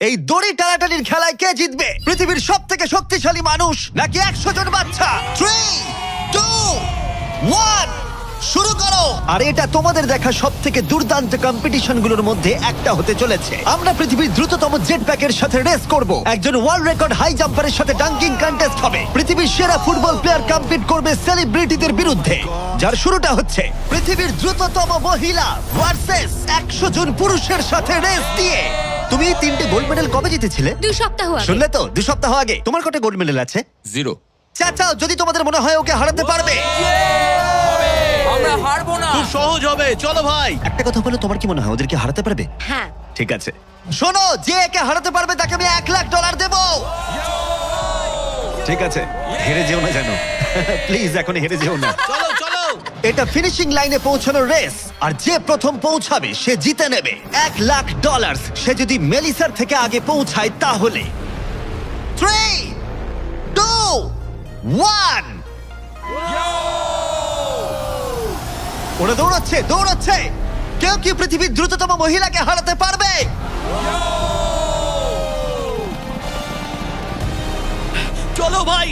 এই দড়ি টানাটানির খেলায় কে জিতবে? পৃথিবীর সব থেকে শক্তিশালী মানুষ নাকি 100 জন বাচ্চা? 3, 2, 1 শুরু করো। আর এটা তোমাদের দেখা সব থেকে দুর্দান্ত কম্পিটিশন গুলোর মধ্যে একটা হতে চলেছে। আমরা পৃথিবীর দ্রুততম জেট প্যাকের সাথে রেস করব। একজন ওয়ার্ল্ড রেকর্ড হাই জাম্পারের সাথে ডাঙ্কিং কন্টেস্ট হবে। পৃথিবীর সেরা ফুটবল প্লেয়ার কম্পিট করবে সেলিব্রিটিদের বিরুদ্ধে। যার শুরুটা হচ্ছে পৃথিবীর দ্রুততম মহিলা ভার্সেস 100 জন পুরুষের সাথে রেস দিয়ে। তুমি 3টে গোল্ড মেডেল কবে জিতেছিলে? 2 সপ্তাহ আগে। শুনলে তো, 2 সপ্তাহ আগে। তোমার কটা গোল্ড মেডেল আছে? 0। চাচাও, যদি তোমাদের মনে হয় ওকে হারাতে পারবে। আমরা হারবো না। খুব সহজ হবে, চলো ভাই। একটা কথা বলো, তোমার কি মনে হয় ওদেরকে হারাতে পারবে? হ্যাঁ। ঠিক আছে, শোনো, যে একে হারাতে পারবে তাকে আমি $1,00,000 দেবো। ঠিক আছে, হেরে যেও না জানো। প্লিজ এখন হেরে যেও না। চলো চলো। এটা ফিনিশিং লাইনে পৌঁছানোর রেস, আর যে প্রথম পৌঁছাবে সে জিতে নেবে $1,00,000। সে যদি মেলিসার থেকে আগে পৌঁছায় তাহলে 3, 2, 1 ওরা দৌড়াচ্ছে দৌড়াচ্ছে। কেউ কি পৃথিবীর দ্রুততম মহিলাকে হারাতে পারবে? চলো ভাই।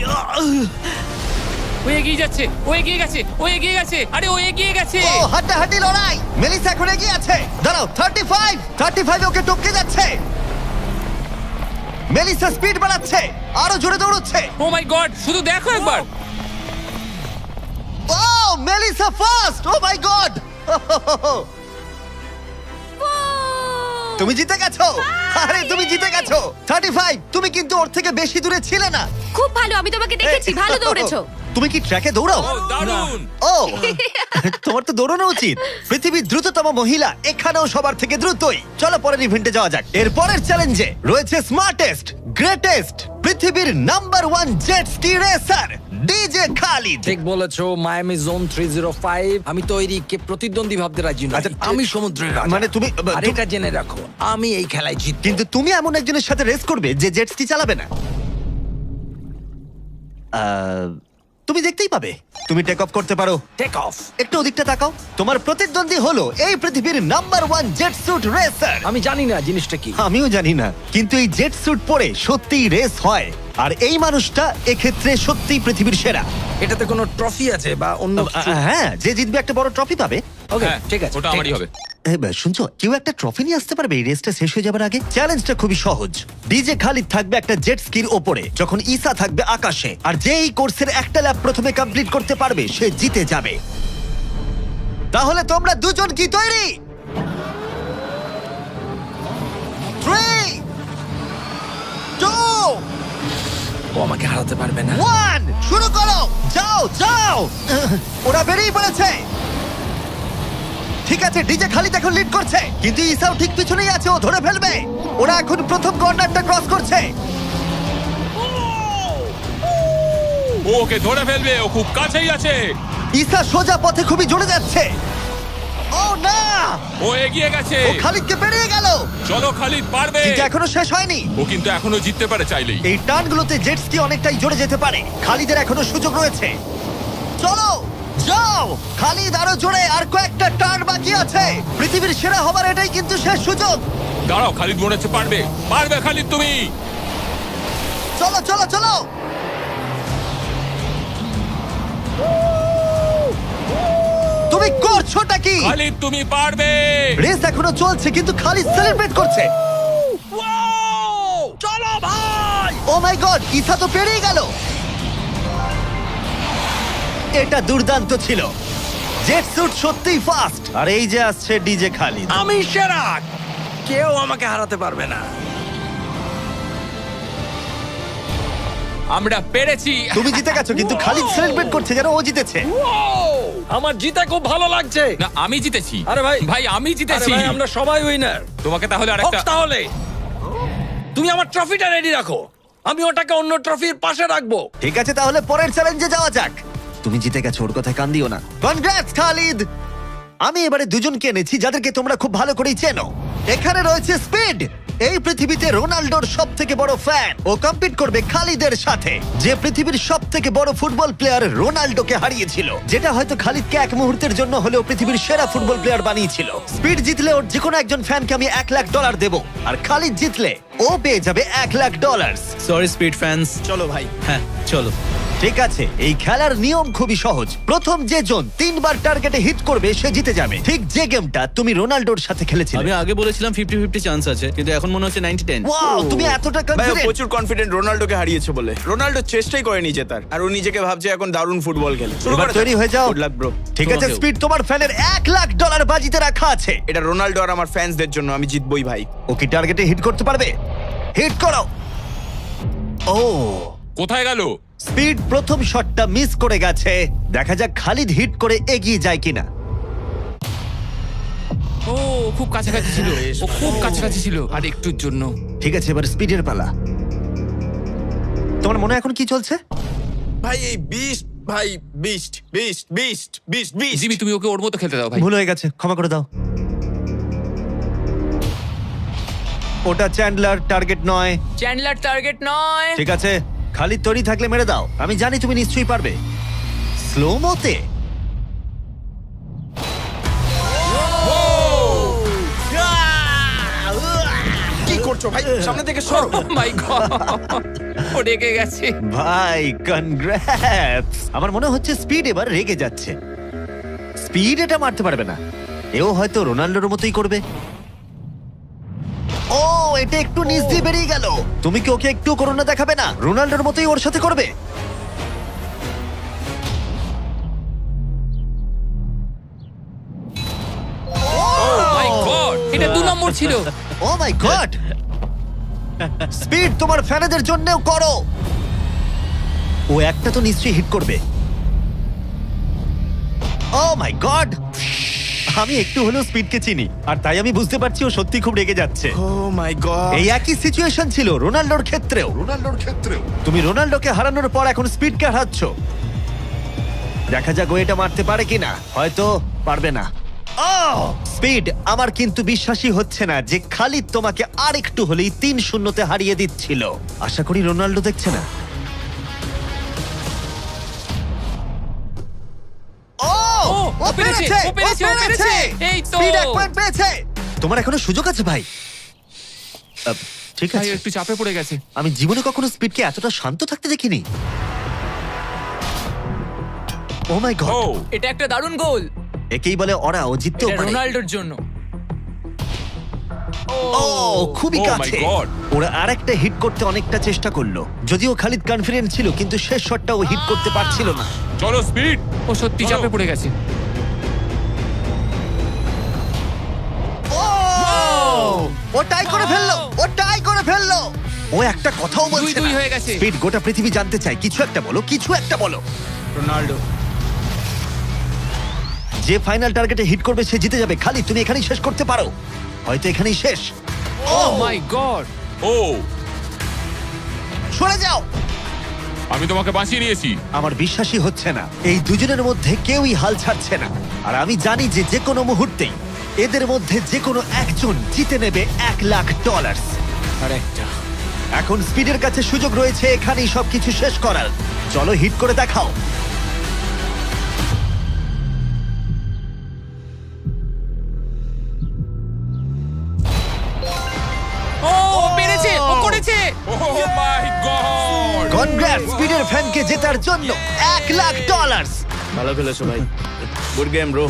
ও এগিয়ে যাচ্ছে, ও এগিয়ে গেছে, ও এগিয়ে গেছে। আরে ও এগিয়ে গেছে। ও হাড্ডাহাড্ডি লড়াই। মেলিসা এখন এগিয়ে আছে। দাঁড়াও, 35 ওকে টপকে যাচ্ছে। মেলিসা স্পিড বাড়াচ্ছে, আরো জোরে দৌড়চ্ছে। ও মাই গড, শুধু দেখো একবার। Oh Melissa first. O my god, তুমি জিতে গেছো। আরে তুমি জিতে গেছো। 35, তুমি কিন্তু ওর থেকে বেশি দূরে ছিলে না। খুব ভালো, আমি তোমাকে দেখেছি, ভালো দৌড়েছো। তুমি কি ট্র্যাকে দৌড়াও? ও দারুণ। ও তোমার তো দৌড়ানো উচিত। পৃথিবীর দ্রুততম মহিলা এখানেও সবার থেকে দ্রুতই। চলো পরের ইভেন্টে যাওয়া যাক। এর পরের চ্যালেঞ্জে রয়েছে স্মার্টেস্ট, গ্রেটেস্ট, পৃথিবীর number 1 jet ski racer DJ Khalid. ঠিক বলেছো, মায়ামি জোন 305। আমি তৈরি, কে প্রতিদ্বন্দ্বী ভাবতে রাজি নয়। আচ্ছা, আমি সমুদ্রের রাজা। মানে তুমি আর এটা জেনে রাখো, আমি এই খেলায় জিতবো। কিন্তু তুমি এমন একজনের সাথে রেস করবে যে জেট স্কি চালাবে না। তুমি দেখতেই পাবে। তুমি টেক অফ করতে পারো। Take off. একটু ওদিকটা তাকাও। তোমার প্রতিদ্বন্দ্বী হলো এই পৃথিবীর নাম্বার 1 জেট স্যুট রেসার। আমি জানি না জিনিসটা কি। আমিও জানি না, কিন্তু এই জেট স্যুট পরে সত্যিই রেস হয়। আর এই মানুষটা এক্ষেত্রে সত্যিই পৃথিবীর সেরা। এটাতে কোনো ট্রফি আছে বা অন্য কিছু? হ্যাঁ, যে জিতবে একটা বড় ট্রফি পাবে। ওকে, হ্যাঁ, ঠিক আছে, ওটা ঠিক আমারই আছে। হবে। শুনছো, কেউ একটা ট্রফি নিয়ে আসতে পারবে এই রেসটা শেষ হয়ে যাবার আগে? চ্যালেঞ্জটা খুবই সহজ। ডিজে খালিদ থাকবে একটা জেট স্কির ওপরে, যখন ঈসা থাকবে আকাশে। আর যে এই কোর্সের একটা ল্যাব প্রথমে কমপ্লিট করতে পারবে সে জিতে যাবে। তাহলে তোমরা দুজন কি তৈরি? 3, 2, ও আমাকে হারাতে পারবে না। 1 শুরু করো। যাও যাও। ওরা বেরিয়ে পড়েছে। ঠিক আছে, ডিজে খালিদ এখন লিড করছে, কিন্তু ইসাও ঠিক পিছনেই আছে। ও ধরে ফেলবে। ওরা এখন প্রথম কর্নারটা ক্রস করছে। ও ওকে ধরে ফেলবে, ও খুব কাছেই আছে। ইসা সোজা পথে খুবই জোরে যাচ্ছে। ও না, ও এগিয়ে গেছে। ও খালিদকে পেরিয়ে গেল। চলো খালিদ, পারবে। কিন্তু এখনো শেষ হয়নি। ও কিন্তু এখনো জিততে পারে চাইলেই। এই টার্নগুলোতে জেট স্কি অনেকটাই জোরে যেতে পারে। খালিদের এখনো সুযোগ রয়েছে। চলো যাও খালিদ, আরো জোরে। আর কয়েকটা টার্ন বাকি আছে। পৃথিবীর সেরা হবার এটাই কিন্তু শেষ সুযোগ। দাঁড়াও, খালিদ মনে হচ্ছে পারবে। পারবে খালিদ তুমি। চলো চলো চলো। তুমি করছোটা কি? খালিদ তুমি পারবে। রেস এখনো চলছে, কিন্তু খালিদ সেলিব্রেট করছে। চলো ভাই। ও মাই গড, ইসা তো পেরিয়ে গেল। এটা দুর্দান্ত ছিল। জেট স্যুট সত্যিই ফাস্ট। আর এই যে আসছে ডিজে খালিদ। আমি সেরা, কেউ আমাকে হারাতে পারবে না। আমরা পেরেছি। তুমি জিতে গেছো, কিন্তু খালিদ সেলিব্রেট করছে যেন ও জিতেছে। আমার জিতে খুব ভালো লাগছে। না, আমি জিতেছি। আরে ভাই, ভাই আমি আরে জিতেছি। ভাই, আমরা সবাই উইনার। তোমাকে তাহলে আরেকটা। তাহলে তুমি আমার ট্রফিটা রেডি রাখো, আমি ওটাকে অন্য ট্রফির পাশে রাখবো। ঠিক আছে, তাহলে পরের চ্যালেঞ্জে যাওয়া যাক। তুমি জিতে গেছো, ওর কথায় কান দিও না। কনগ্রাটস খালিদ। আমি এবারে দুজনকে এনেছি যাদেরকে তোমরা খুব ভালো করেই চেনো। এখানে রয়েছে স্পিড, এই পৃথিবীতে রোনাল্ডোর সব থেকে বড় ফ্যান ও কম্পিট করবে খালিদের সাথে, যে পৃথিবীর সব থেকে বড় ফুটবল প্লেয়ার রোনাল্ডোকে হারিয়েছিল, যেটা হয়তো খালিদকে এক মুহূর্তের জন্য হলেও পৃথিবীর সেরা ফুটবল প্লেয়ার বানিয়েছিল। স্পিড জিতলে ওর যে কোনো একজন ফ্যানকে আমি $1,00,000 দেবো, আর খালিদ জিতলে ও পেয়ে যাবে $1,00,000। সরি স্পিড ফ্যান্স, চলো ভাই। হ্যাঁ চলো। ঠিক আছে, এই খেলার নিয়ম খুবই সহজ। প্রথম যে জন 3 বার টার্গেটে হিট করবে সে জিতে যাবে, ঠিক যে গেমটা তুমি রোনাল্ডোর সাথে খেলেছিলে। আমি আগে বলেছিলাম 50-50 চান্স আছে, কিন্তু এখন মনে হচ্ছে 90-10। ওয়াও, তুমি এতটা ভাই ও কনফিডেন্ট। প্রচুর কনফিডেন্ট রোনাল্ডোকে হারিয়েছে বলে। রোনাল্ডো চেষ্টাই করেনি জেতার, আর ও নিজেকে ভাবছে এখন দারুণ ফুটবল খেলে। শুরু এবার করে তৈরি হয়ে যাও। Good luck bro. ঠিক আছে তোমাকেও। স্পিড, তোমার ফ্যানের $1,00,000 বাজিতে রাখা আছে। এটা রোনাল্ডো আর আমার ফ্যান্সদের জন্য, আমি জিতবই ভাই। ও কি টার্গেটে হিট করতে পারবে? হিট করো। ও, কোথায় গেল? স্পিড প্রথম শটটা মিস করে গেছে। দেখা যাক খালিদ হিট করে এগিয়ে যায় কিনা। ও খুব কাছাকাছি ছিল, ও খুব কাছাকাছি ছিল আর একটুর জন্য। ঠিক আছে, এবার স্পিডের পালা। তোমার মনে এখন কি চলছে? ভাই এই বিস্ট, ভাই beast beast beast beast beast. Jimmy তুমি ওকে ওর মতো খেলতে দাও ভাই। ভুল হয়ে গেছে, ক্ষমা করে দাও। ওটা চ্যান্ডলার, টার্গেট নয়। চ্যান্ডলার টার্গেট নয়। ঠিক আছে, খালিদ তৈরি থাকলে মেরে দাও। আমি জানি তুমি নিশ্চয়ই পারবে। স্লো মোতে। কি করছো ভাই? সামনে থেকে সরো। ও মাই গড, ও রেগে গেছে। ভাই কনগ্রাটস। আমার মনে হচ্ছে স্পিড এবার রেগে যাচ্ছে। স্পিড এটা মারতে পারবে না, এও হয়তো রোনাল্ডোর মতোই করবে। ও, এটা একটু নিচ দিয়ে বেরিয়ে গেল। তুমি কি ওকে একটু করোনা দেখাবে না? রোনাল্ডোর মতোই ওর সাথে করবে। মাই গড, এটা 2 নম্বর ছিল। ও মাই গড। স্পিড তোমার ফ্যানেদের জন্যও করো। ও একটা তো নিশ্চয়ই হিট করবে। ও মাই গড। আমি একটু হলেও স্পিডকে চিনি, আর তাই আমি বুঝতে পারছি ও সত্যি খুব রেগে যাচ্ছে। ও মাই গড। এই একই সিচুয়েশন ছিল রোনাল্ডোর ক্ষেত্রেও। তুমি রোনাল্ডোকে হারানোর পর এখন স্পিডকে হারাচ্ছ। দেখা যাক ও এটা মারতে পারে কিনা। হয়তো পারবে না। স্পিড, আমার কিন্তু বিশ্বাসই হচ্ছে না যে খালিদ তোমাকে আর একটু হলেই 3-0-তে হারিয়ে দিচ্ছিল। আশা করি রোনাল্ডো দেখছে না। ও পেরেছে, ও পেরেছে, ও পেরেছে। এই তো। স্পিড 1 পয়েন্ট পেয়েছে। তোমার এখনো সুযোগ আছে ভাই। ঠিক ভাই আছে, একটু চাপে পড়ে গেছে। আমি জীবনে কখনো স্পিডকে এতটা শান্ত থাকতে দেখিনি। ও মাই গড, এটা একটা দারুণ গোল। একেই বলে ওরা ও জিততেও এটা পারে। রোনাল্ডোর জন্য। ও, খুবই Oh my কাছে। God! ওরা আরেকটা হিট করতে অনেকটা চেষ্টা করলো, যদিও খালিদ কনফিডেন্ট ছিল, কিন্তু শেষ শটটা ও হিট করতে পারছিল না। চলো স্পিড। ও সত্যি চাপে পড়ে গেছে। ও টাই করে ফেললো, ও টাই করে ফেললো। ও একটা কথাও বলছে 2-2 না। হয়ে গেছে। স্পিড, গোটা পৃথিবী জানতে চায়, কিছু একটা বলো, কিছু একটা বলো। রোনাল্ডো। যে ফাইনাল টার্গেটে হিট করবে সে জিতে যাবে। খালিদ, তুমি এখানেই শেষ করতে পারো, হয়তো এখানেই শেষ। ও মাই গড। ও, সরে যাও। আমি তোমাকে বাঁচিয়ে নিয়েছি। আমার বিশ্বাসই হচ্ছে না, এই দুজনের মধ্যে কেউই হাল ছাড়ছে না। আর আমি জানি যে যে কোনো মুহূর্তেই এদের মধ্যে যে কোনো একজন জিতে নেবে $1,00,000। আরেকটা। এখন স্পিডের কাছে সুযোগ রয়েছে এখানেই সবকিছু শেষ করার। চলো হিট করে দেখাও। ও পেরেছে, ও করেছে। ও মাই গড। কনগ্রাটস স্পিডের ফ্যানকে জেতার জন্য $1,00,000। ভালো খেলেছো ভাই। Good game bro.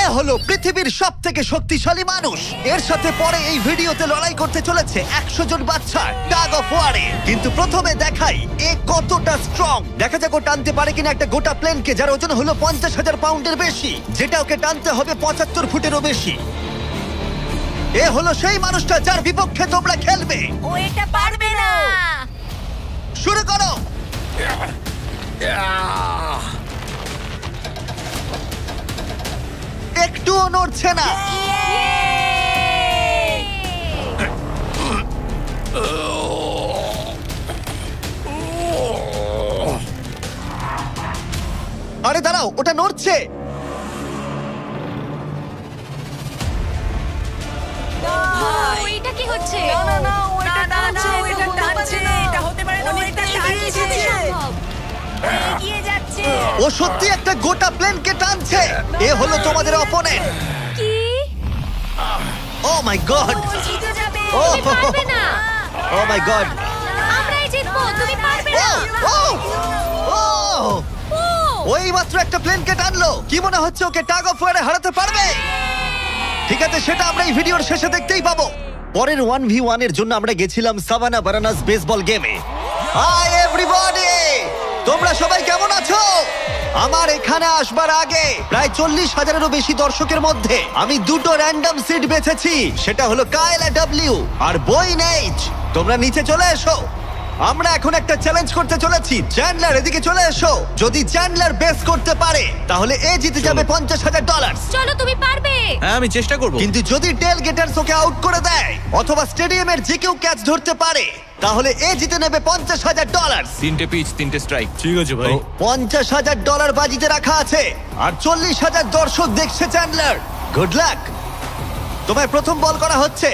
এ হলো পৃথিবীর সব থেকে শক্তিশালী মানুষ। এর সাথে পরে এই ভিডিওতে লড়াই করতে চলেছে 100 জন বাচ্চা টাগ অফ ওয়ারে। কিন্তু প্রথমে দেখাই এ কতটা স্ট্রং। দেখা যাক ও টানতে পারে কিনা একটা গোটা প্লেনকে, যার ওজন হলো 50,000 পাউন্ডের বেশি, যেটা ওকে টানতে হবে 75 ফুটেরও বেশি। এ হলো সেই মানুষটা যার বিপক্ষে তোমরা খেলবে। ও এটা পারবে না। শুরু করো। একটুও নড়ছে না। আরে দাঁড়াও, ওটা নড়ছে। ও এটা কি কি হচ্ছে এগিয়ে যাচ্ছে। ও সত্যি একটা গোটা প্লেনকে টানছে। এ হলো তোমাদের অপোনেন্ট। কি ও মাই গড, ও জিতে যাবে। ও তুমি পারবে না। ও মাই গড, আমরাই জিতবো, তুমি পারবে না। ও ও ও ওই মাত্র একটা প্লেনকে টানলো। কি মনে হচ্ছে ওকে টাগ অফ ওয়ারে হারাতে পারবে? ঠিক আছে, সেটা আমরা এই ভিডিওর শেষে দেখতেই পাবো। পরের 1v1 এর জন্য আমরা গেছিলাম সাভানা বারানাস বেসবল গেমে। হাই এভরিবডি, তোমরা সবাই কেমন আছো? আমার এখানে আসবার আগে প্রায় 40,000-এরও বেশি দর্শকের মধ্যে আমি দুটো র্যান্ডম সিট বেছেছি। সেটা হলো কায়লা ডব্লিউ আর বয়েন এইচ। তোমরা নিচে চলে এসো। আমরা এখন একটা চ্যালেঞ্জ করতে চলেছি। চ্যান্ডলার, এদিকে চলে এসো। যদি চ্যান্ডলার বেস করতে পারে তাহলে এ জিতে যাবে $50,000। চলো, তুমি পারবে। হ্যাঁ আমি চেষ্টা করব। কিন্তু যদি টেল গেটার্স ওকে আউট করে দেয় অথবা স্টেডিয়ামের যে কেউ ক্যাচ ধরতে পারে তাহলে এ জিতে নেবে $50,000। 3টে পিচ 3টে স্ট্রাইক। ঠিক আছে ভাই। $50,000 বাজিতে রাখা আছে আর 40,000 দর্শক দেখছে। Chandler, good luck. তোমায় প্রথম বল করা হচ্ছে।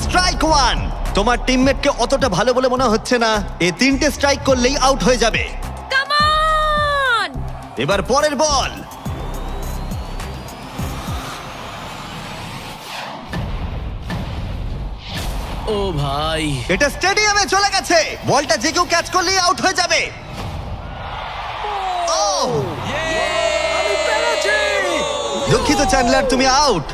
স্ট্রাইক 1। তোমার টিমমেটকে অতটা ভালো বলে মনে হচ্ছে না। এ 3টে স্ট্রাইক করলেই আউট হয়ে যাবে। Come on. এবার পরের বল। ও ভাই, এটা স্টেডিয়ামে চলে গেছে। বলটা যে কেউ ক্যাচ করলেই আউট হয়ে যাবে। ও দুঃখিত চ্যান্ডলার, তুমি আউট।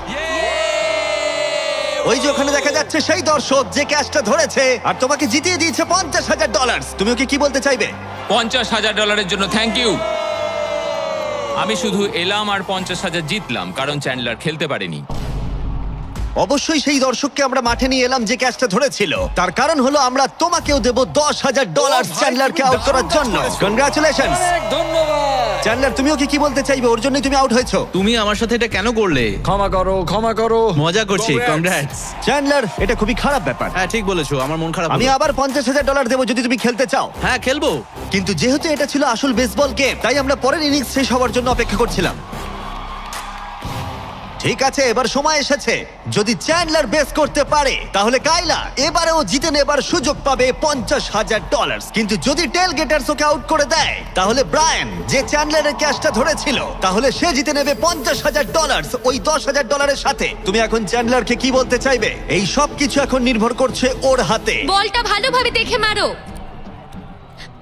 ওই যে ওখানে দেখা যাচ্ছে সেই দর্শক যে ক্যাচটা ধরেছে আর তোমাকে জিতিয়ে দিয়েছে $50,000। তুমি ওকে কি বলতে চাইবে? $50,000 জন্য থ্যাংক ইউ। আমি শুধু এলাম আর 50,000 জিতলাম কারণ চ্যান্ডলার খেলতে পারেনি। অবশ্যই সেই দর্শককে আমরা মাঠে নিয়ে এলাম যে ক্যাচটা ধরেছিল। তার কারণ হলো আমরা তোমাকেও দেব $10,000 চ্যান্ডলারকে আউট করার জন্য। কনগ্রাচুলেশনস। ধন্যবাদ। চ্যান্ডলার, তুমি ওকে কি বলতে চাইবে? ওর জন্যই তুমি আউট হয়েছো। তুমি আমার সাথে এটা কেন করলে? ক্ষমা করো, ক্ষমা করো। মজা করছি। Congrats. কংগ্রাটস। চ্যান্ডলার, এটা খুবই খারাপ ব্যাপার। হ্যাঁ ঠিক বলেছো, আমার মন খারাপ আমি হলো। আবার $50,000 দেবো যদি তুমি খেলতে চাও। হ্যাঁ খেলবো। কিন্তু যেহেতু এটা ছিল আসল বেসবল গেম তাই আমরা পরের ইনিংস শেষ হওয়ার জন্য অপেক্ষা করছিলাম। ঠিক আছে, এবার সময় এসেছে। যদি চ্যান্ডলার বেস করতে পারে তাহলে কাইলা এবারেও জিতে নেবার সুযোগ পাবে $50,000। কিন্তু যদি টেল গেটার্স ওকে আউট করে দেয় তাহলে ব্রায়ান, যে চ্যান্ডলারের ক্যাচটা ধরেছিল, তাহলে সে জিতে নেবে $50,000 ওই $10,000-এর সাথে। তুমি এখন চ্যান্ডলারকে কি বলতে চাইবে? এই সব কিছু এখন নির্ভর করছে ওর হাতে। বলটা ভালোভাবে দেখে মারো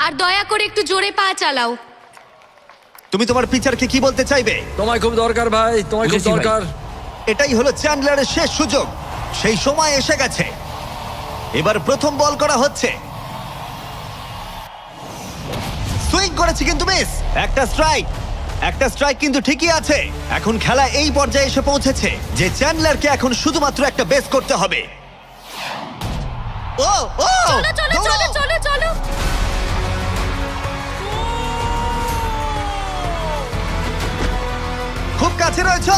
আর দয়া করে একটু জোরে পা চালাও। তুমি তোমার পিচারকে কি বলতে চাইবে? তোমায় খুব দরকার ভাই, তোমায় খুব বুঝেছি ভাই। দরকার। এটাই হলো চ্যান্ডলারের শেষ সুযোগ। সেই সময় এসে গেছে। এবার প্রথম বল করা হচ্ছে। সুইং করেছে কিন্তু মিস। একটা স্ট্রাইক কিন্তু ঠিকই আছে। এখন খেলা এই পর্যায়ে এসে পৌঁছেছে যে চ্যান্ডলারকে এখন শুধুমাত্র একটা বেস করতে হবে। ও ও চলো চলো চলো চলো চলো। খুব কাছে রয়েছো।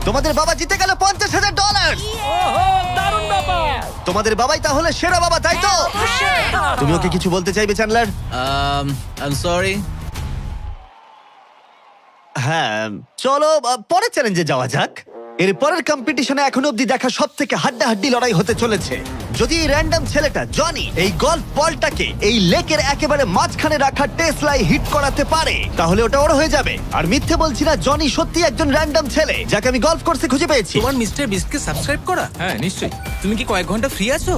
তোমাদের বাবা জিতে গেল $50,000। দারুণ ব্যাপার। তোমাদের বাবাই তাহলে সেরা বাবা, তাই তো? তুমি ওকে কিছু বলতে চাইবে চ্যান্ডলার? I am sorry. হ্যাঁ, চলো পরের চ্যালেঞ্জে যাওয়া যাক। এর পরের কম্পিটিশনে এখনো অব্দি দেখা সবথেকে হাড্ডাহাড্ডি লড়াই হতে চলেছে। যদি এই র্যান্ডম ছেলেটা জনি এই গলফ বলটাকে এই লেকের একেবারে মাঝখানে রাখা টেসলায় হিট করাতে পারে তাহলে ওটা ওর হয়ে যাবে। আর মিথ্যে বলছি না, জনি সত্যি একজন র্যান্ডম ছেলে যাকে আমি গলফ কোর্সে খুঁজে পেয়েছি। তোমার মিস্টার বিস্টকে সাবস্ক্রাইব করা? হ্যাঁ নিশ্চয়ই। তুমি কি কয়েক ঘন্টা ফ্রি আছো?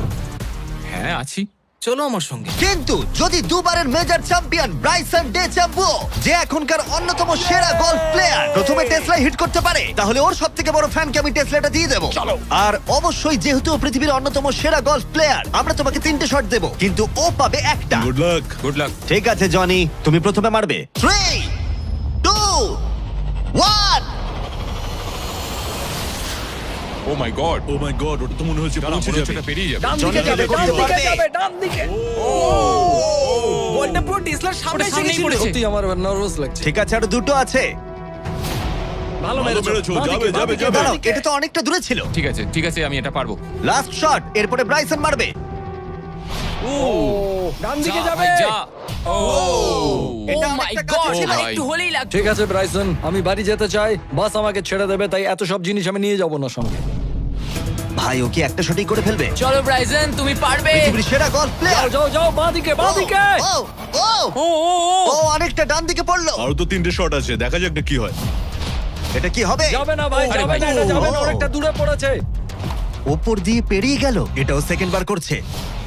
হ্যাঁ আছি। চলো আমার সঙ্গে। কিন্তু যদি দুবারের মেজর চ্যাম্পিয়ন ব্রাইসন ডে চ্যাম্পো, যে এখনকার অন্যতম সেরা গলফ প্লেয়ার, প্রথমে টেসলা হিট করতে পারে তাহলে ওর সবথেকে বড় ফ্যানকে আমি টেসলাটা দিয়ে দেবো। আর অবশ্যই যেহেতু ও পৃথিবীর অন্যতম সেরা গলফ প্লেয়ার, আমরা তোমাকে 3টে শট দেবো কিন্তু ও পাবে একটা। Good luck. Good luck. ঠিক আছে জনি, তুমি প্রথমে মারবে। 3, 2, 1। ও my god. O my god, ওটা তো মনে হচ্ছে পৌঁছে যাবে। এটা পেরিয়ে যাবে। ডান জনি দিকে যাবে, করতে ডান দিকে পারবে। যাবে, ডান দিকে। বলটা পুরো টেসলার সামনে ওটা এসে সামনেই গেছিল। পড়েছে। সত্যি আমার নার্ভাস লাগছে। ঠিক আছে, আরো দুটো আছে। ভালো মেরেছো। যাবে, বাঁদিকে, যাবে, বাঁদিকে, যাবে। দাঁড়াও, বাঁদিকে। এটা তো অনেকটা দূরে ছিল। ঠিক আছে ঠিক আছে, আমি এটা পারবো। লাস্ট শট, এরপরে ব্রাইসন মারবে। ও, ডান দিকে যা যাবে। ভাই, যা। এটা Oh my অনেকটা God, কাছে ছিল। ভাই। একটু হলেই লাগতো। ঠিক আছে ব্রাইসন, আমি বাড়ি যেতে চাই। বাস আমাকে ছেড়ে দেবে, তাই এত সব জিনিস আমি নিয়ে যাব না সঙ্গে। ভাই ও কি একটা শটই করে ফেলবে? চলো ব্রাইসন, তুমি পারবে। পৃথিবীর সেরা গলফ যাও প্লেয়ার। যাও যাও, বাঁদিকে বাঁদিকে। ও অনেকটা ডান দিকে পড়লো। আরো তো 3টে শট আছে, দেখা যাক না কি হয়। এটা কি হবে? যাবে না ভাই, আরে যাবে ভাই। না, এটা যাবে না, ও। অনেকটা দূরে পড়েছে। ওপর দিয়ে পেরিয়ে গেল। এটাও সেকেন্ড বার করছে।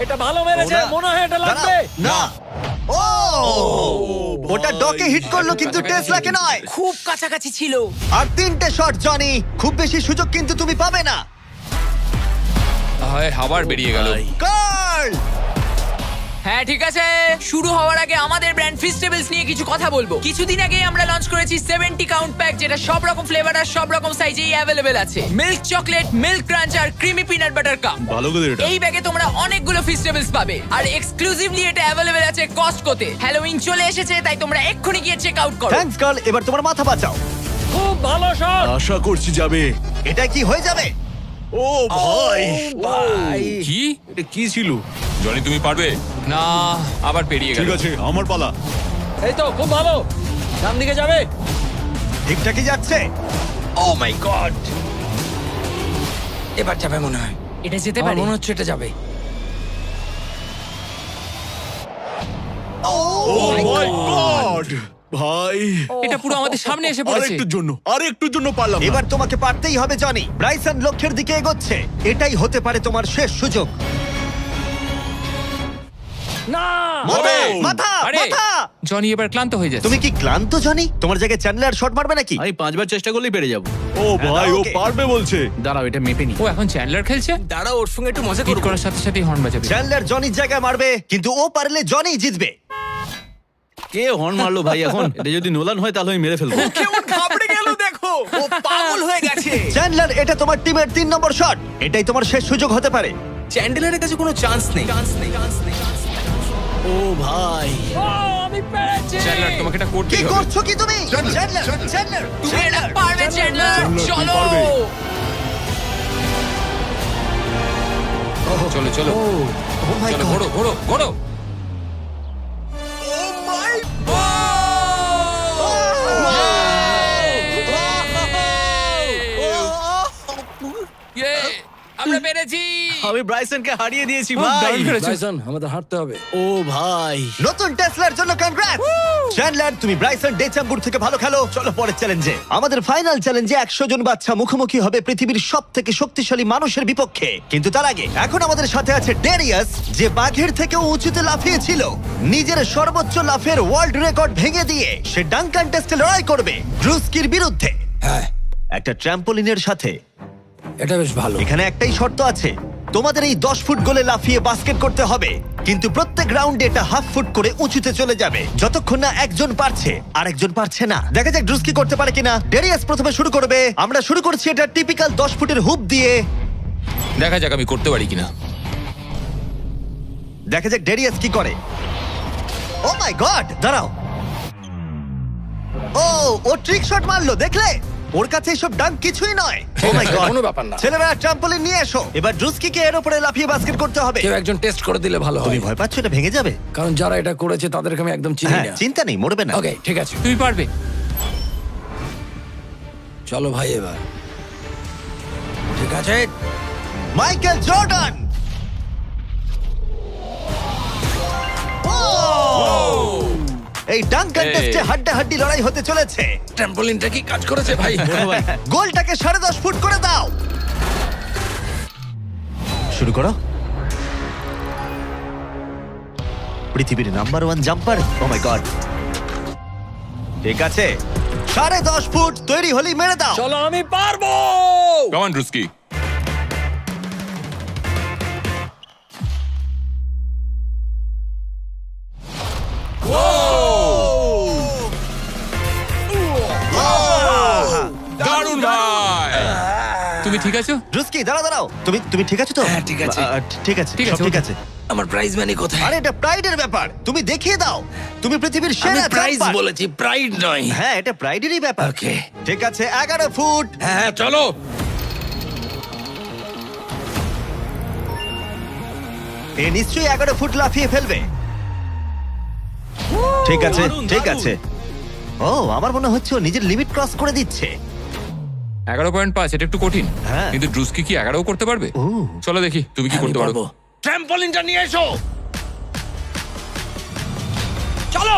এটা ভালো মেরেছে, ওরা- মনে হয় এটা লাগবে। দাঁড়াও, না। ও ওটা ডকে হিট করলো কিন্তু টেসলাকে নয়। খুব কাছাকাছি ছিল। আর 3টে শট জনি, খুব বেশি সুযোগ কিন্তু তুমি পাবে না। হয় আবার বেরিয়ে গেল। কার্ল হ্যাঁ ঠিক আছে, শুরু হওয়ার আগে আমাদের ব্র্যান্ড ফিস্টেবলস নিয়ে কিছু কথা বলবো। কিছুদিন আগে আমরা লঞ্চ করেছি 70 কাউন্ট প্যাক, যেটা সব রকম ফ্লেভার আর সব রকম সাইজেই অ্যাভেলেবেল আছে। মিল্ক চকলেট, মিল্ক ক্রাঞ্চ আর ক্রিমি পিনাট বাটার কাপ। ভালো করে এটা। এই ব্যাগে তোমরা অনেকগুলো ফিস্টেবলস পাবে আর এক্সক্লুসিভলি এটা অ্যাভেলেবেল আছে কস্টকোতে। হ্যালোউইন চলে এসেছে, তাই তোমরা এক্ষুনি গিয়ে চেক আউট করো। থ্যাঙ্কস কার্ল, এবার তোমার মাথা বাঁচাও। খুব ভালো শট। আশা করছি যাবে। এটা কি হয়ে যাবে? ও ভাই, কি? এটা কি ছিল? জনি তুমি পারবে না, আবার পেরিয়ে গেল। ঠিক আছে, আমার পালা। এই তো খুব ভালো, ডান দিকে যাবে। ঠিকঠাকই যাচ্ছে। ও মাই গড, এবার যাবে মনে হয়। এটা যেতে আমার পারে। মনে হচ্ছে এটা যাবে। ও মাই গড ভাই, এটা পুরো আমাদের সামনে এসে পড়েছে। আরেকটুর জন্য পারলাম না। এবার তোমাকে পারতেই হবে জনি। ব্রাইসন লক্ষ্যের দিকে এগোচ্ছে। এটাই হতে পারে তোমার শেষ সুযোগ। না, মাথা, ও! মাথা, আরে মাথা। জনি এবার ক্লান্ত হয়ে যাচ্ছে। তুমি কি ক্লান্ত জনি? তোমার জায়গায় চ্যান্ডলার শট মারবে নাকি? আমি 5বার চেষ্টা করলেই পেরে যাবো। ও ভাই, ও ওকে। পারবে বলছে। দাঁড়াও, এটা মেপে নি। ও এখন চ্যান্ডলার খেলছে। দাঁড়াও, ওর সঙ্গে একটু মজা হিট করবো। করার সাথে সাথেই হর্ন বাজাবে। চ্যান্ডলার জনির জায়গায় মারবে, কিন্তু ও পারলে জনি জিতবে। কে হর্ন মারলো ভাই এখন? এটা যদি নোলান হয় তাহলে আমি মেরে ফেলবো। কেমন ঘাবড়ে গেল দেখো, ও পাগল হয়ে গেছে। চ্যান্ডলার, এটা তোমার টিমের 3 নম্বর শট। এটাই তোমার শেষ সুযোগ হতে পারে। চ্যান্ডেলারের কাছে কোনো চান্স নেই। ও ভাই, ও, আমি পেরেছি। চ্যান্ডলার তোমাকে এটা কি করতেই হবে। করছো কি তুমি? চ্যান্ডলার, চ্যান্ডলার, তুমি এটা পারবে চ্যান্ডলার, চলো। চলো চলো Oh my চলো, God! ঘোরো ঘোরো ঘোরো। Yay! আমরা পেরেছি। আমি ব্রাইসনকে হারিয়ে দিয়েছি খুব ভাই। দারুণ করেছো। ব্রাইসন, আমাদের হাঁটতে হবে। ও ভাই, নতুন টেসলার জন্য কনগ্রাটস! চ্যান্ডলার, তুমি ব্রাইসন ডেচাম্বুর থেকে ভালো খেলো। চলো পরের চ্যালেঞ্জে। আমাদের ফাইনাল চ্যালেঞ্জে 100 জন বাচ্চা মুখোমুখি হবে পৃথিবীর সবথেকে শক্তিশালী মানুষের বিপক্ষে। কিন্তু তার আগে এখন আমাদের সাথে আছে ডেরিয়াস, যে বাঘের থেকেও উঁচুতে লাফিয়েছিল। নিজের সর্বোচ্চ লাফের ওয়ার্ল্ড রেকর্ড ভেঙে দিয়ে সে ডাঙ্কান টেস্টে লড়াই করবে ব্রুস্কির বিরুদ্ধে। হ্যাঁ, একটা ট্র্যাম্পোলিনের সাথে। এটা বেশ ভালো। এখানে একটাই শর্ত আছে, তোমাদের এই 10 ফুট গোলে লাফিয়ে বাস্কেট করতে হবে, কিন্তু প্রত্যেক রাউন্ডে এটা হাফ ফুট করে উঁচুতে চলে যাবে যতক্ষণ না একজন পারছে আর একজন পারছে না। দেখা যাক ড্রুস্কি করতে পারে কিনা। ডেরিয়াস প্রথমে শুরু করবে। আমরা শুরু করছি এটা টিপিক্যাল 10 ফুটের হুপ দিয়ে। দেখা যাক আমি করতে পারি কিনা। দেখা যাক ডেরিয়াস কি করে। ও মাই গড, দাঁড়াও। ও ট্রিক শট মারলো, দেখলে? ওর কাছে এসব ডাঙ্ক কিছুই নয়। ও মাই গড, কোনো ব্যাপার না। ছেলেরা ট্রাম্পলিন নিয়ে এসো। এবার ড্রুস্কিকে এর উপরে লাফিয়ে বাস্কেট করতে হবে। কেউ একজন টেস্ট করে দিলে ভালো তুমি হয়, ভয় পাচ্ছ এটা ভেঙে যাবে? কারণ যারা এটা করেছে তাদেরকে আমি একদম চিনি হ্যাঁ, না। চিন্তা নেই, মরবে না। ওকে, ঠিক আছে, তুমি পারবে। চলো ভাই এবার। ঠিক আছে, মাইকেল জর্ডান। এই ডাঙ্কান এই। টেস্টে হাড্ডাহাড্ডি লড়াই হতে চলেছে। ট্র্যাম্পোলিনটা কি কাজ করেছে ভাই? গোলটাকে 10.5 ফুট করে দাও। শুরু করো। পৃথিবীর number 1 jumper. O my god, ঠিক আছে, 10.5 ফুট তৈরি হলেই মেরে দাও। চলো, আমি পারবো। Come on Druski. দারুণ ভাই। তুমি ঠিক আছো? ড্রুস্কি, দাঁড়াও দাঁড়াও, তুমি ঠিক আছো তো? হ্যাঁ, ঠিক আছে। ঠিক আছে, ঠিক সব আছে, ঠিক ওকে। আছে। আমার প্রাইজ মানি কোথায়? আরে এটা প্রাইডের ব্যাপার, তুমি দেখিয়ে দাও। তুমি পৃথিবীর আমি সেরা প্রাইজ জাম্পার। বলেছি, প্রাইড নয়। হ্যাঁ, এটা প্রাইডেরই ব্যাপার। ওকে। ঠিক আছে, 11 ফুট। হ্যাঁ, চলো। এ নিশ্চয়ই 11 ফুট লাফিয়ে ফেলবে। ঠিক আছে, ঠিক আছে। ও, আমার মনে হচ্ছে ও নিজের লিমিট ক্রস করে দিচ্ছে। 11.5, এটা একটু কঠিন। হ্যাঁ। কিন্তু ড্রুস্কি কি 11 করতে পারবে? ও। চলো দেখি তুমি কি করতে পারো। ট্র্যাম্পলিনটা নিয়ে এসো। চলো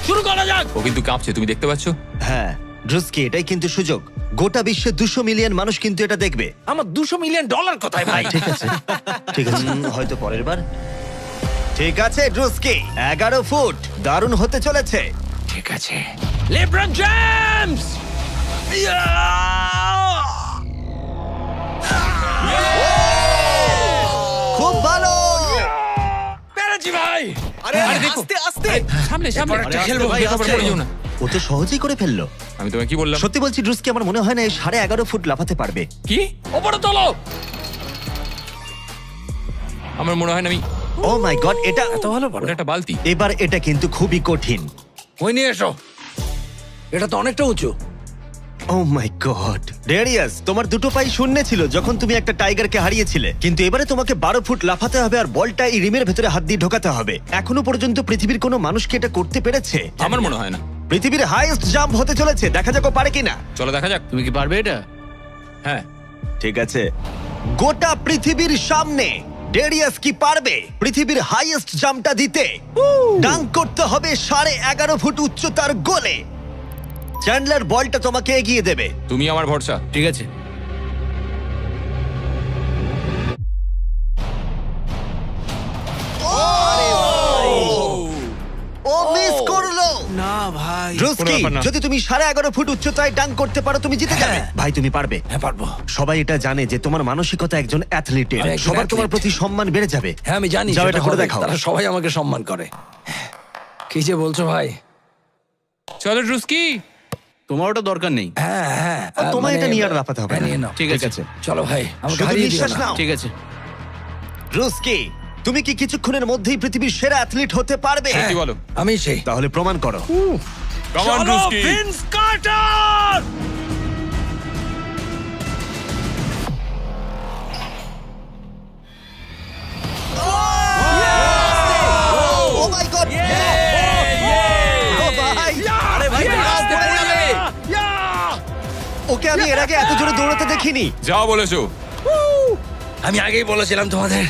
শুরু করা যাক। ও কিন্তু কাঁপছে, তুমি দেখতে পাচ্ছ? হ্যাঁ ড্রুস্কি, এটাই কিন্তু সুযোগ। গোটা বিশ্বে 200 মিলিয়ন মানুষ কিন্তু এটা দেখবে। আমার $200 মিলিয়ন কোথায় ভাই? ঠিক আছে, ঠিক আছে, হয়তো পরের বার। ঠিক আছে ড্রুস্কি, 11 ফুট, দারুণ হতে চলেছে। ঠিক আছে, লেব্রন জেমস। খুব ভালো। পেরেছি ভাই। আরে আরে দেখো। আস্তে আস্তে। সামনে সামনে এরপর একটা খেলবো ভাই, দেখো, আস্তে। পড়ে যেও না। ও তো সহজেই করে ফেললো। আমি তোমায় কি বললাম? সত্যি বলছি ড্রুস্কি, আমার মনে হয় না এই 11.5 ফুট লাফাতে পারবে। কি? ওপরে তোলো। আমার মনে হয় না আমি। ও মাই গড, এটা এত ভালো পারো। ওটা একটা বালতি। এবার এটা কিন্তু খুবই কঠিন। ওই নিয়ে এসো। এটা তো অনেকটা উঁচু। ও মাই গড, ডেরিয়াস, তোমার দুটো পাই শূন্য ছিল যখন তুমি একটা টাইগারকে হারিয়েছিলে, কিন্তু এবারে তোমাকে 12 ফুট লাফাতে হবে আর বলটা এই রিমের ভেতরে হাত দিয়ে ঢোকাতে হবে। এখনো পর্যন্ত পৃথিবীর কোনো মানুষকে এটা করতে পেরেছে? আমার মনে হয় না। পৃথিবীর হাইয়েস্ট জাম্প হতে চলেছে, দেখা যাক ও পারে কিনা। চলো দেখা যাক। তুমি কি পারবে এটা? হ্যাঁ। ঠিক আছে, গোটা পৃথিবীর সামনে ডেরিয়াস কি পারবে পৃথিবীর হাইয়েস্ট জাম্পটা দিতে? ডাঙ্ক করতে হবে 11.5 ফুট উচ্চতার গোলে। চ্যান্ডলার বলটা তোমাকে এগিয়ে দেবে। তুমি আমার ভরসা। ঠিক আছে। ও মিস করলো। না ভাই। ড্রুস্কি, কোনো ব্যাপার না। যদি তুমি 11.5 ফুট উচ্চতায় ডাঙ্ক করতে পারো তুমি জিতে যাবে। ভাই তুমি পারবে। হ্যাঁ পারবো। সবাই এটা জানে যে তোমার মানসিকতা একজন অ্যাথলিটের। আমি একজন সবার তোমার athlete। প্রতি সম্মান বেড়ে যাবে। হ্যাঁ আমি জানি। যাও, সেটা এটা করে হবে। দেখাও। তারা সবাই আমাকে সম্মান করে। কি যে বলছো ভাই? চলো ড্রুস্কি। তোমার ওটা দরকার নেই। হ্যাঁ হ্যাঁ। তোমায় এটা নিয়ে আর লাফাতে হবে হ্যাঁ, না। নিয়ে নাও। ঠিক আছে। চলো ভাই, আমাকে শুধু হারিয়ে দিও নিঃশ্বাস না। নাও। ঠিক আছে। ড্রুস্কি, তুমি কি কিছুক্ষণের মধ্যেই পৃথিবীর সেরা অ্যাথলিট হতে পারবে? হ্যাঁ, কি বলো? আমি সেই। তাহলে প্রমাণ করো। Come on, Druski. Vince Carter. Oh my God, ভাই, আরে ভাই আস্তে পড়ে যাবে। ওকে আমি এর আগে এত জোরে দৌড়াতে দেখিনি। যাও বলেছো। আমি আগেই বলেছিলাম তোমাদের,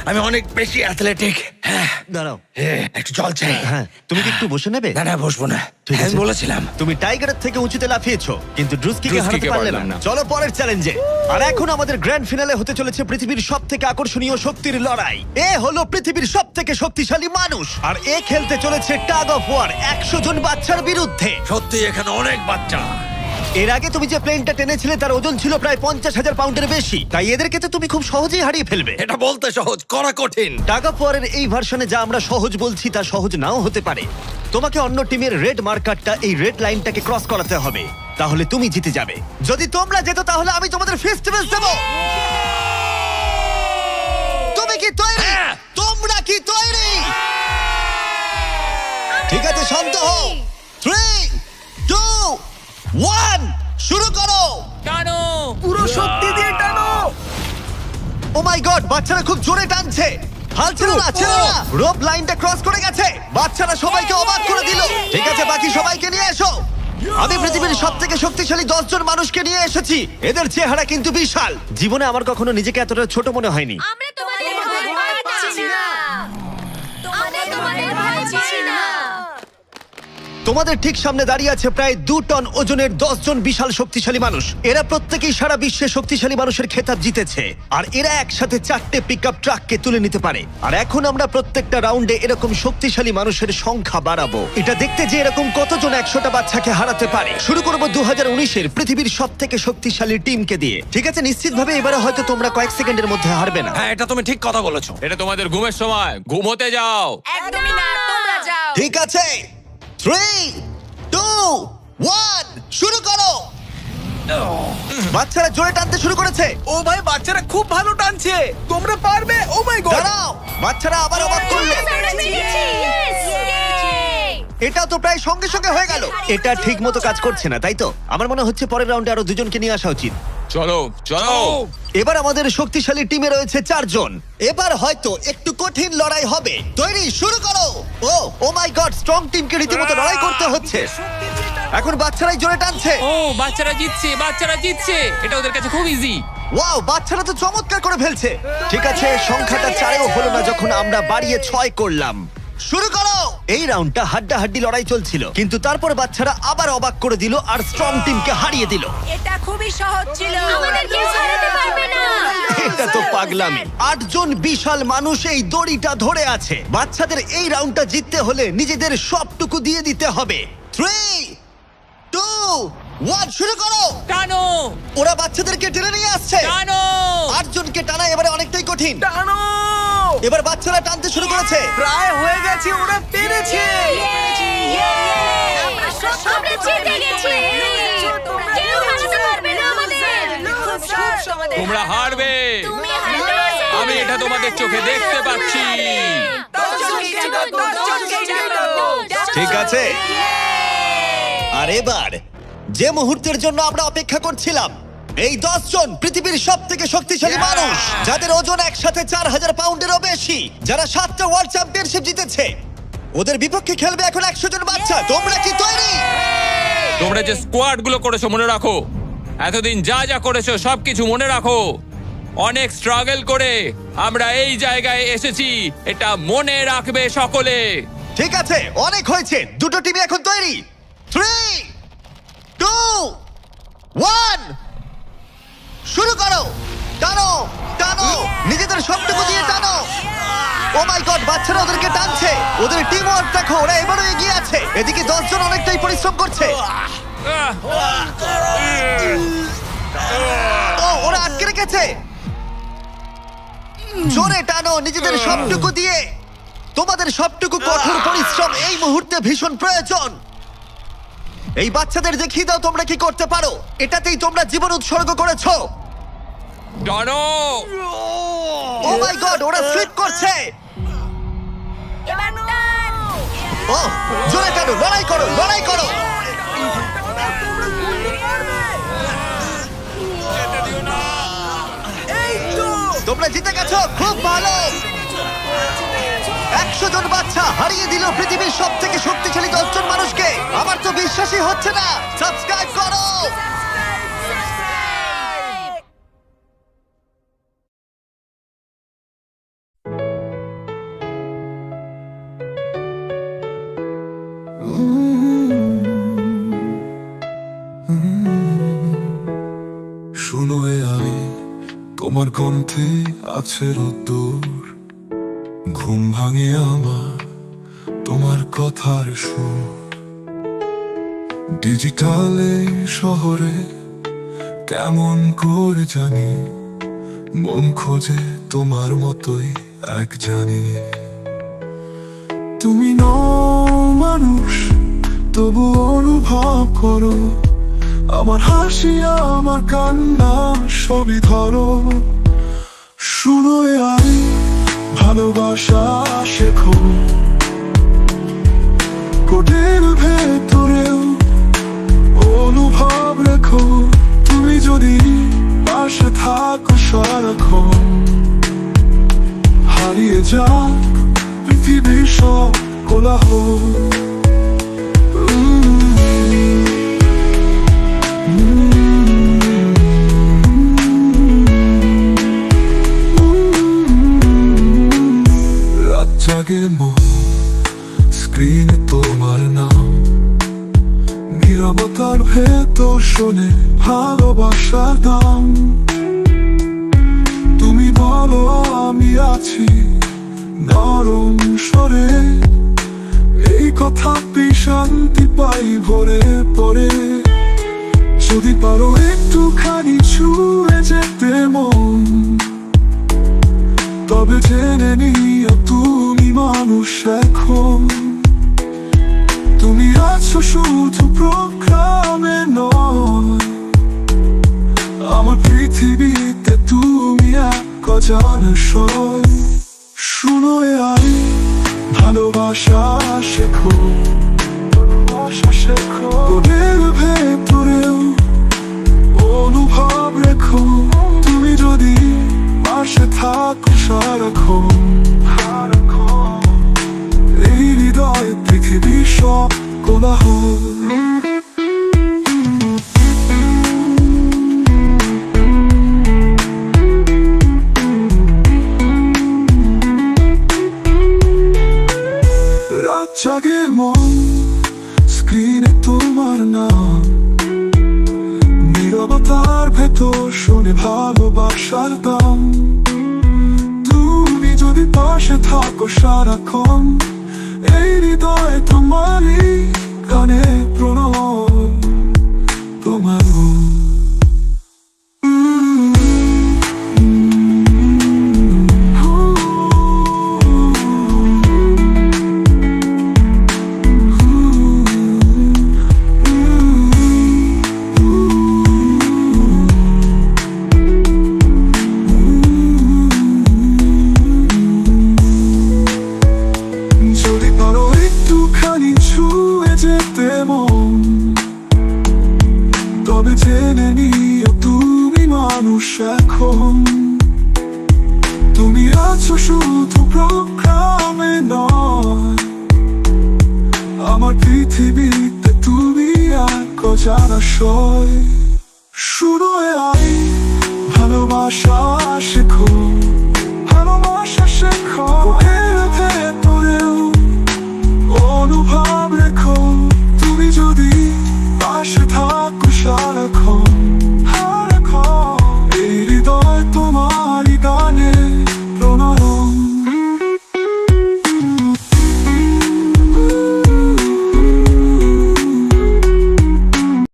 আমি অনেক বেশি অ্যাথলেটিক। হ্যাঁ, দাঁড়াও, একটু জল চাই। হ্যাঁ তুমি কি একটু বসে নেবে? না না, বসবো না। ঠিক হ্যাঁ, আছে। আমি বলেছিলাম। তুমি টাইগারের থেকে উঁচুতে লাফিয়েছো, কিন্তু ড্রুস্কিকে হারাতে ড্রুস্কিকে পারলে পারলাম না। না। চলো পরের চ্যালেঞ্জে। আর এখন আমাদের গ্র্যান্ড ফিনালে হতে চলেছে পৃথিবীর সবথেকে আকর্ষণীয় শক্তির লড়াই। এ হলো পৃথিবীর সবথেকে শক্তিশালী মানুষ, আর এ খেলতে চলেছে টাগ অফ ওয়ার 100 জন বাচ্চার বিরুদ্ধে। সত্যি এখানে অনেক বাচ্চা। এর আগে তুমি যে প্লেনটা টেনেছিলে তার ওজন ছিল প্রায় 50,000 পাউন্ডের বেশি, তাই এদেরকে তো তুমি খুব সহজেই হারিয়ে ফেলবে। এটা বলতে সহজ, করা কঠিন। টাগ অফ ওয়ারের এই ভার্সনে যা আমরা সহজ বলছি তা সহজ নাও হতে পারে। তোমাকে অন্য টিমের রেড মার্কারটা এই রেড লাইনটাকে ক্রস করাতে হবে, তাহলে তুমি জিতে যাবে। যদি তোমরা যেত তাহলে আমি তোমাদের ফেস্টিভ্যাল দেব। তুমি কি তৈরি? তোমরা কি তৈরি? ঠিক আছে, শান্ত হও। 3, 2, 1 শুরু করো। টানো। পুরো শক্তি দিয়ে টানো। ও মাই গড, বাচ্চারা খুব জোরে টানছে। হাল ছেড়ো না, ছেড়ো না। রোপ লাইনটা ক্রস করে গেছে। বাচ্চারা সবাইকে অবাক করে দিল। ঠিক আছে, বাকি সবাইকে নিয়ে এসো। আমি পৃথিবীর সবথেকে শক্তিশালী 10 জন মানুষকে নিয়ে এসেছি। এদের চেহারা কিন্তু বিশাল। জীবনে আমার কখনো নিজেকে এতটা ছোট মনে হয়নি। আমরা তোমাদের ভয় পাচ্ছি না। আমরা তোমাদের ভয় পাচ্ছি না। তোমাদের ঠিক সামনে দাঁড়িয়ে আছে প্রায় 2 টন ওজনের 10 জন বিশাল শক্তিশালী মানুষ। এরা প্রত্যেকেই সারা বিশ্বে শক্তিশালী মানুষের খেতাব জিতেছে, আর এরা একসাথে 4টে পিকআপ ট্রাককে তুলে নিতে পারে। আর এখন আমরা প্রত্যেকটা রাউন্ডে এরকম শক্তিশালী মানুষের সংখ্যা বাড়াবো, এটা দেখতে যে এরকম কতজন 100টা বাচ্চাকে হারাতে পারে। শুরু করব 2019-এর পৃথিবীর সবথেকে শক্তিশালী টিমকে দিয়ে। ঠিক আছে, নিশ্চিতভাবে এবারে হয়তো তোমরা কয়েক সেকেন্ডের মধ্যে হারবে না। হ্যাঁ, এটা তুমি ঠিক কথা বলেছো। এটা তোমাদের ঘুমের সময়, ঘুমোতে যাও। একদমই না, তোমরা যাও। ঠিক আছে, 3, 2, 1 শুরু করো। বাচ্চারা জোরে টানতে শুরু করেছে। ও ভাই বাচ্চারা খুব ভালো টানছে। তোমরা পারবে। ও মাই গড। দাঁড়াও, বাচ্চারা আবার অবাক করলো। আমরা পেরেছি। Yes! Yay! এটাও তো প্রায় সঙ্গে সঙ্গে হয়ে গেল। এটা ঠিক মতো কাজ করছে না, তাই তো? আমার মনে হচ্ছে পরের রাউন্ডে আরো 2 জনকে নিয়ে আসা উচিত। চলো চলো এবার আমাদের শক্তিশালী টিমে রয়েছে 4 জন। এবার হয়তো একটু কঠিন লড়াই হবে। তৈরি, শুরু করো। ও মাই গড, স্ট্রং টিমকে রীতিমতো লড়াই করতে হচ্ছে। এখন বাচ্চারাই জোরে টানছে। ও বাচ্চারা জিতছে এটা ওদের কাছে খুব ইজি। ওয়াও, বাচ্চারা তো চমৎকার করে ফেলছে। ঠিক আছে, সংখ্যাটা 4-এও হলো না যখন আমরা বাড়িয়ে 6 করলাম। শুরু করো। এই রাউন্ডটা হাড্ডাহাড্ডি লড়াই চলছিল, কিন্তু তারপর বাচ্চারা আবার অবাক করে দিল আর স্ট্রং টিমকে হারিয়ে দিল। এটা খুবই সহজ ছিল। আমাদের কেউ হারাতে পারবে না। এটা তো পাগলামি। 8 জন বিশাল মানুষ এই দড়িটা ধরে আছে। বাচ্চাদের এই রাউন্ডটা জিততে হলে নিজেদের সবটুকু দিয়ে দিতে হবে। 3, 2, 1, শুরু করো। টানো ওরা বাচ্চাদেরকে টেনে নিয়ে আসছে। টানো 8 জনকে টানা এবারে অনেকটাই কঠিন। টানো! এবার বাচ্চারা টানতে শুরু করেছে। প্রায় হয়ে গেছে, ওরা পেরেছে। আমরা সব জিতে গেছি। কেউ হারাতে পারবে না আমাদের। তোমরা হারবে, তুমি হারবে। আমি এটা তোমাদের চোখে দেখতে পাচ্ছি। ঠিক আছে, আর এবার যে মুহূর্তের জন্য আমরা অপেক্ষা করছিলাম, এই 10 জন পৃথিবীর সব থেকে শক্তিশালী মানুষ, যাদের ওজন একসাথে 4000 পাউন্ডেরও বেশি, যারা 7টা ওয়ার্ল্ড চ্যাম্পিয়নশিপ জিতেছে, ওদের বিপক্ষে খেলবে এখন 100 জন বাচ্চা। তোমরা কি তৈরি? তোমরা যে স্কোয়াড গুলো করেছো মনে রাখো, এতদিন যা যা করেছো সবকিছু মনে রাখো। অনেক স্ট্রাগল করে আমরা এই জায়গায় এসেছি, এটা মনে রাখবে সকলে। ঠিক আছে, অনেক হয়েছে। দুটো টিমই এখন তৈরি। 3, 2, 1, শুরু করো। টানো টানো, নিজেদের সবটুকু দিয়ে টানো। ও মাই গড, বাচ্চারা ওদেরকে টানছে। ওদের টিম ওয়ার্ক দেখো, ওরা এবারও এগিয়ে আছে। এদিকে 10 জন অনেকটাই পরিশ্রম করছে। ওরা আটকে রেখেছে। জোরে টানো নিজেদের সবটুকু দিয়ে। তোমাদের সবটুকু কঠোর পরিশ্রম এই মুহূর্তে ভীষণ প্রয়োজন। এই বাচ্চাদের দেখিয়ে দাও তোমরা কি করতে পারো। এটাতেই তোমরা জীবন উৎসর্গ করেছো। টানো ও মাই গড, ওরা স্লিপ করছে। এবার টান। ও জোরে টানো, লড়াই করো, লড়াই করো। তোমরা জিতে গেছো, খুব ভালো। 100 জন বাচ্চা হারিয়ে দিল পৃথিবীর সব থেকে শক্তিশালী 10 জন মানুষকে। আমার তো বিশ্বাসই হচ্ছে না। সাবস্ক্রাইব করো। শুনো আমি, তোমার কণ্ঠে আছে রোদ্দুর। ঘুম ভাঙে আমার তোমার কথার সুর। ডিজিটালে শহরে কেমন করে জানি, মন খোঁজে তোমার মতোই এক জানি। তুমি নও মানুষ, তবু অনুভব করো আমার হাসি, আমার কান্না সবই ধরো। শুনো আমি, ভালোবাসা শেখো কোটের ভেতরেও অনুভব রেখো। তুমি যদি পাশে থাকো সারাক্ষণ, হারিয়ে যাক পৃথিবীর সব কোলাহল। জাগে মন, স্ক্রিনে তোমার নাম, নীরবতার ভেতর শোনে ভালোবাসার দাম। তুমি বলো আমি আছি নরম স্বরে, এই কথাতে শান্তি পাই ভরে পড়ে। যদি পারো একটুখানি ছুঁয়ে যেতে মন, তবে জেনে নিও তুমি মানুষ এখন। তুমি আছো শুধু প্রোগ্রামে নয়, আমার পৃথিবীতে তুমি এক অজানা সয়। শুনো আমি, ভালোবাসা শেখো, ভালোবাসা শেখো। ওদের ভেতরেও অনুভব রেখো। সারাক্ষণ এই হৃদয়ে পৃথিবীর সব কোলাহল। রাত জাগে মন, স্ক্রিনে তোমার নাম, নীরবতার ভেতর শুনে ভালোবাসার গান। তুমি যদি পাশে থাকো সারাক্ষণ, এই হৃদয়ে তোমারই গানে প্রণয় তোমার। যদি পারো একটুখানি ছুঁয়ে যেতে মন, তবে জেনে নিও তুমি মানুষ এখন। তুমি আছো শুধু প্রোগ্রামে নয়, আমার পৃথিবীতে তুমি এক অজানা সয়। শুরু আই ভালোবাসা শেখো,